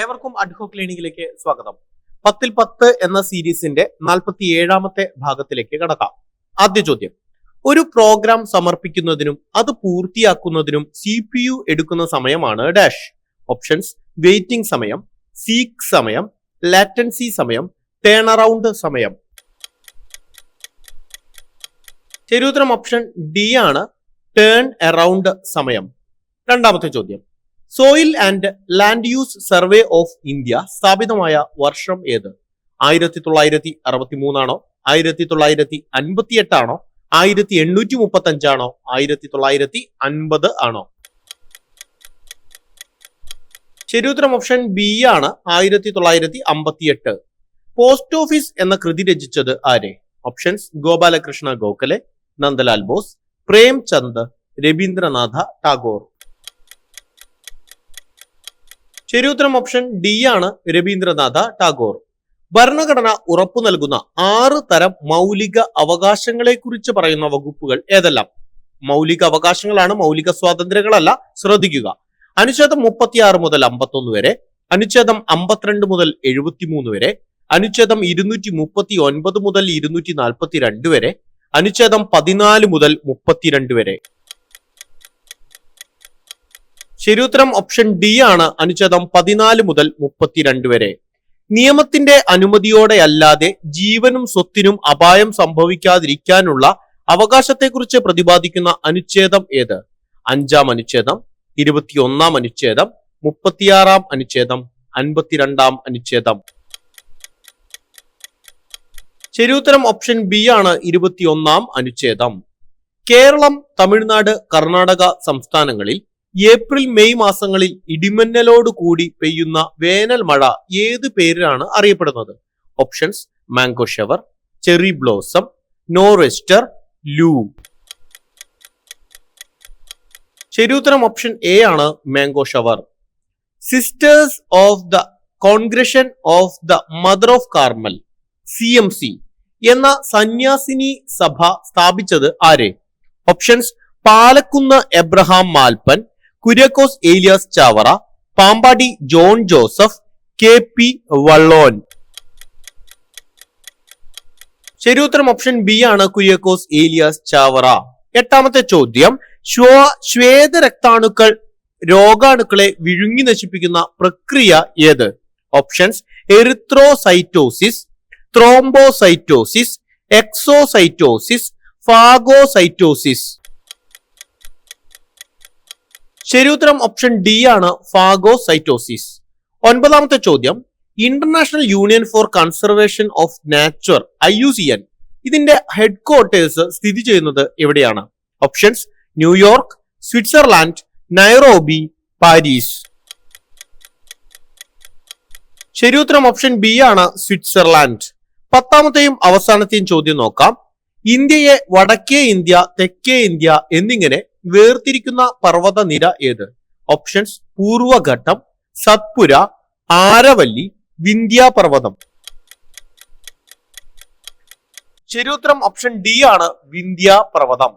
ഏവർക്കും അഡ്ഹോക്ക് ലേണിംഗിലേക്ക് സ്വാഗതം. 10ൽ 10 എന്ന സീരീസിന്റെ 47ാമത്തെ ഭാഗത്തിലേക്ക് കടക്കാം. ആദ്യ ചോദ്യം: ഒരു പ്രോഗ്രാം സമർപ്പിക്കുന്നതിനും അത് പൂർത്തിയാക്കുന്നതിനും CPU എടുക്കുന്ന സമയമാണ് ഡാഷ്. ഓപ്ഷൻസ്: വെയിറ്റിംഗ് സമയം, സീക്ക് സമയം, ലാറ്റൻസി സമയം, ടേൺ അറൌണ്ട് സമയം. ശരിയുത്തരം ഓപ്ഷൻ ഡി ആണ്, ടേൺ അറൌണ്ട് സമയം. രണ്ടാമത്തെ ചോദ്യം: soil and land use survey of India സ്ഥാപിതമായ വർഷം ഏത്? 1963 ആണോ, 1958 ആണോ, 1835 ആണോ, 1950 ആണോ? ശരിയുത്തരം ഓപ്ഷൻ ബി ആണ്, 1958. പോസ്റ്റ് ഓഫീസ് എന്ന കൃതി രചിച്ചത് ആരെ? ഓപ്ഷൻസ്: ഗോപാലകൃഷ്ണ ഗോഖലെ, നന്ദലാൽ ബോസ്, പ്രേംചന്ദ്, രവീന്ദ്രനാഥ ടാഗോർ. ശരിയുത്തരം ഓപ്ഷൻ ഡി ആണ്, രവീന്ദ്രനാഥ ടാഗോർ. ഭരണഘടന ഉറപ്പു നൽകുന്ന 6 തരം മൗലിക അവകാശങ്ങളെ കുറിച്ച് പറയുന്ന വകുപ്പുകൾ ഏതെല്ലാം? മൗലിക അവകാശങ്ങളാണ്, മൗലിക സ്വാതന്ത്ര്യങ്ങളല്ല. ശ്രദ്ധിക്കുക: അനുച്ഛേദം 36 മുതൽ 51 വരെ, അനുച്ഛേദം 52 മുതൽ 73 വരെ, അനുച്ഛേദം 239 മുതൽ 242 വരെ, അനുച്ഛേദം 14 മുതൽ 32 വരെ. ശരിയുത്തരം ഓപ്ഷൻ ഡി ആണ്, അനുച്ഛേദം 14 മുതൽ 32 വരെ. നിയമത്തിന്റെ അനുമതിയോടെ അല്ലാതെ ജീവനും സ്വത്തിനും അപായം സംഭവിക്കാതിരിക്കാനുള്ള അവകാശത്തെക്കുറിച്ച് പ്രതിപാദിക്കുന്ന അനുച്ഛേദം ഏത്? 5-ാം അനുച്ഛേദം, 21-ാം അനുച്ഛേദം, 36-ാം അനുച്ഛേദം, 52-ാം അനുച്ഛേദം. ശരിയുത്തരം ഓപ്ഷൻ ബി ആണ്, 21-ാം അനുച്ഛേദം. കേരളം, തമിഴ്നാട്, കർണാടക സംസ്ഥാനങ്ങളിൽ ഏപ്രിൽ മെയ് മാസങ്ങളിൽ ഇടിമിന്നലോട് കൂടി പെയ്യുന്ന വേനൽ മഴ ഏത് പേരിലാണ് അറിയപ്പെടുന്നത്? Options: mango shower, cherry blossom, norwester, loo. ശരിയുത്തരം ഓപ്ഷൻ എ ആണ്, mango shower. Sisters of the congregation of the mother of Carmel CMC എന്ന സന്യാസിനി സഭ സ്ഥാപിച്ചത് ആരെ? Options: Palakkunnu Abraham Malpan, Kuriakose Elias Chavara, Pampady John Joseph, KP Vallon. ശരിയുത്തരം ഓപ്ഷൻ ബി ആണ്, കുര്യാക്കോസ് ഏലിയാസ് ചാവറ. 8ാമത്തെ ചോദ്യം: ശ്വേതരക്താണുക്കൾ രോഗാണുക്കളെ വിഴുങ്ങി നശിപ്പിക്കുന്ന പ്രക്രിയ ഏത്? Options: erythrocytosis, thrombocytosis, exocytosis, phagocytosis. ശരിയുത്തരം ഓപ്ഷൻ ഡി ആണ്, ഫാഗോസൈറ്റോസിസ്. 9ാമത്തെ ചോദ്യം: international union for conservation of nature IUCN ഇതിന്റെ ഹെഡ് ക്വാർട്ടേഴ്സ് സ്ഥിതി ചെയ്യുന്നത് എവിടെയാണ്? Options: New York, Switzerland, Nairobi, Paris. ശരിയുത്തരം ഓപ്ഷൻ ബി ആണ്, സ്വിറ്റ്സർലാൻഡ്. 10ാമത്തെയും അവസാനത്തെയും ചോദ്യം നോക്കാം. ഇന്ത്യയെ വടക്കേ ഇന്ത്യ, തെക്കേ ഇന്ത്യ എന്നിങ്ങനെ വേർതിരിക്കുന്ന പർവ്വത നിര ഏത്? ഓപ്ഷൻസ്: പൂർവഘട്ടം, സത്പുര, ആരവല്ലി, വിന്ധ്യാപർവ്വതം. ശരിയുത്തരം ഓപ്ഷൻ ഡി ആണ്, വിന്ധ്യാപർവ്വതം.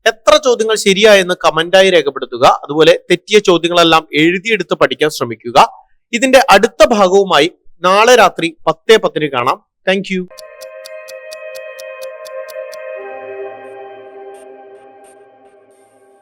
എത്ര ചോദ്യങ്ങൾ ശരിയായെന്ന് കമന്റായി രേഖപ്പെടുത്തുക. അതുപോലെ തെറ്റിയ ചോദ്യങ്ങളെല്ലാം എഴുതിയെടുത്ത് പഠിക്കാൻ ശ്രമിക്കുക. ഇതിന്റെ അടുത്ത ഭാഗവുമായി നാളെ രാത്രി 10:10 കാണാം. Thank you.